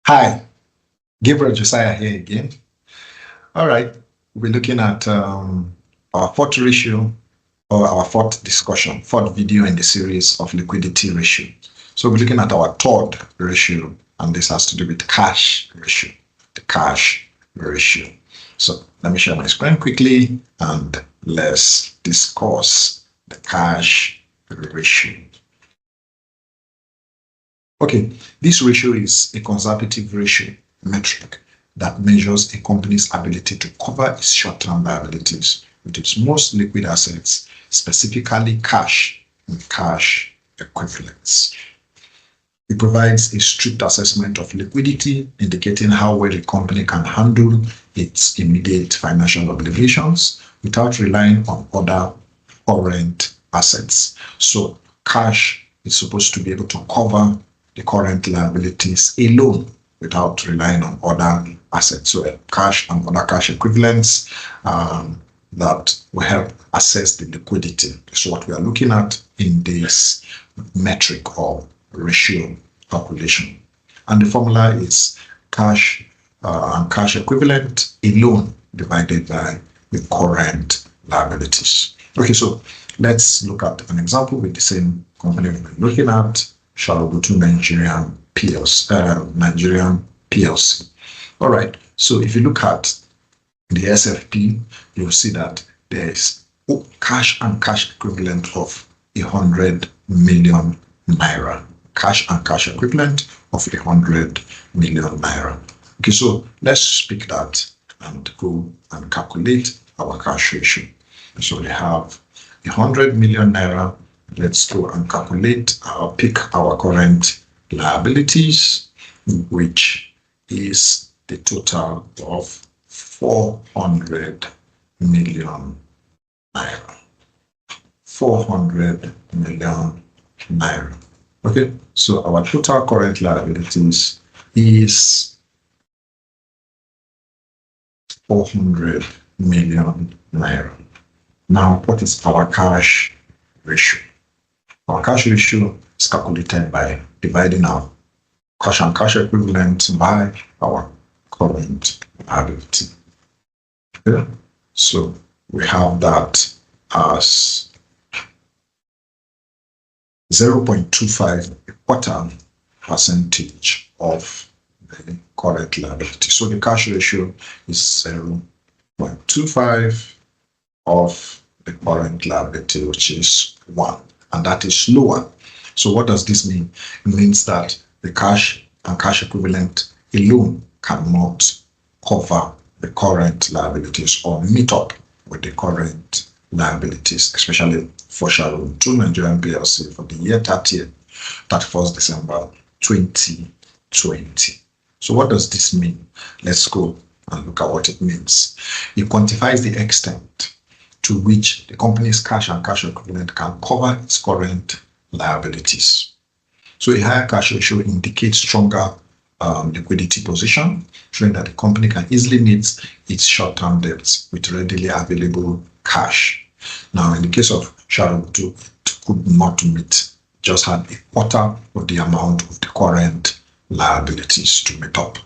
Hi, Gabriel Josiah here again. All right, we're looking at our fourth ratio or our fourth discussion, fourth video in the series of liquidity ratio. So we're looking at our third ratio, and this has to do with cash ratio, the cash ratio. So let me share my screen quickly and let's discuss the cash ratio. Okay, this ratio is a conservative ratio metric that measures a company's ability to cover its short-term liabilities with its most liquid assets, specifically cash and cash equivalents. It provides a strict assessment of liquidity, indicating how well a company can handle its immediate financial obligations without relying on other current assets. So cash is supposed to be able to cover the current liabilities alone without relying on other assets. So cash and other cash equivalents that will help assess the liquidity. So what we are looking at in this metric or ratio calculation. And the formula is cash and cash equivalent alone divided by the current liabilities. Okay, so let's look at an example with the same company we've been looking at, Sharabutu Nigerian PLC. All right. So if you look at the SFP, you'll see that there is cash and cash equivalent of 100 million naira. Cash and cash equivalent of 100 million naira. Okay, so let's pick that and go and calculate our cash ratio. So we have 100 million naira. Let's go and calculate pick our current liabilities, which is the total of 400 million naira. 400 million naira. Okay, so our total current liabilities is 400 million naira. Now, what is our cash ratio? Our cash ratio is calculated by dividing our cash and cash equivalent by our current liability. Okay? So we have that as 0.25, a quarter percentage of the current liability. So the cash ratio is 0.25 of the current liability, which is 1. And that is lower. So what does this mean? It means that the cash and cash equivalent alone cannot cover the current liabilities or meet up with the current liabilities, especially for Sharabutu Nigerian PLC for the year 31st December 2020. So what does this mean? Let's go and look at what it means. It quantifies the extent to which the company's cash and cash equivalent can cover its current liabilities. So a higher cash ratio indicates stronger liquidity position, showing that the company can easily meet its short-term debts with readily available cash. Now, in the case of Sharabutu, it could not meet, just had a quarter of the amount of the current liabilities to meet up.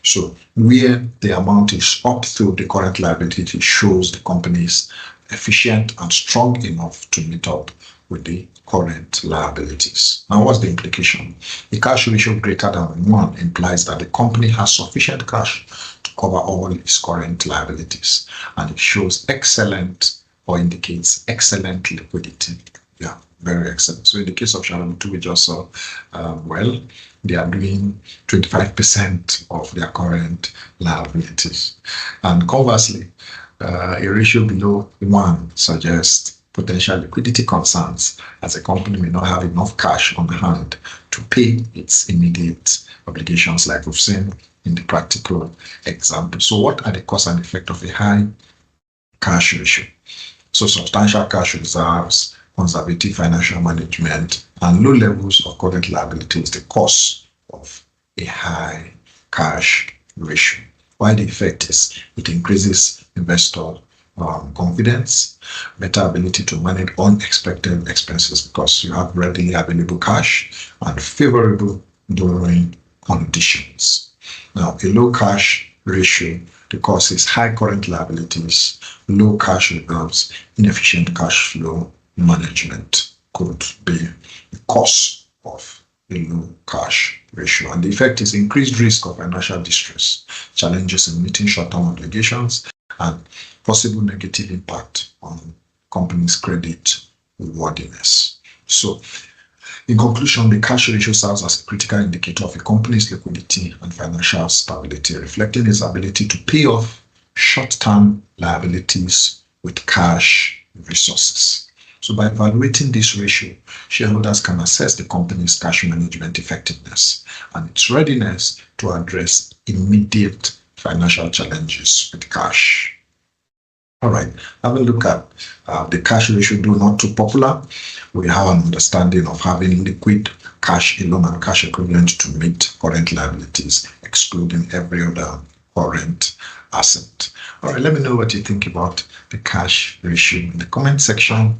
So where the amount is up through the current liability shows the company is efficient and strong enough to meet up with the current liabilities. Now, what's the implication? A cash ratio greater than 1 implies that the company has sufficient cash to cover all its current liabilities, and it shows excellent or indicates excellent liquidity. Yeah, very excellent. So in the case of Sharabutu, we just saw, they are doing 25% of their current liabilities. And conversely, a ratio below 1 suggests potential liquidity concerns, as a company may not have enough cash on hand to pay its immediate obligations, like we've seen in the practical example. So what are the cause and effect of a high cash ratio? So substantial cash reserves, conservative financial management, and low levels of current liability is the cause of a high cash ratio. Why the effect is it increases investor confidence, better ability to manage unexpected expenses because you have readily available cash, and favorable borrowing conditions. Now, a low cash ratio, the cause is high current liabilities, low cash reserves, inefficient cash flow management could be the cause of a low cash ratio. And the effect is increased risk of financial distress, challenges in meeting short-term obligations, and possible negative impact on company's credit worthiness. So, in conclusion, the cash ratio serves as a critical indicator of a company's liquidity and financial stability, reflecting its ability to pay off short-term liabilities with cash resources. So by evaluating this ratio, shareholders can assess the company's cash management effectiveness and its readiness to address immediate financial challenges with cash. All right, have a look at the cash ratio, though not too popular. We have an understanding of having liquid cash alone and cash equivalent to meet current liabilities, excluding every other current asset. All right, let me know what you think about the cash ratio in the comment section,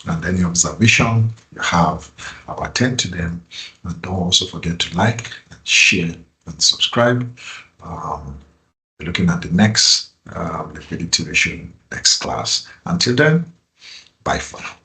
and any observation you have, I'll attend to them. And don't also forget to like and share and subscribe. We're looking at the next liquidity ratio next class. Until then, bye for now.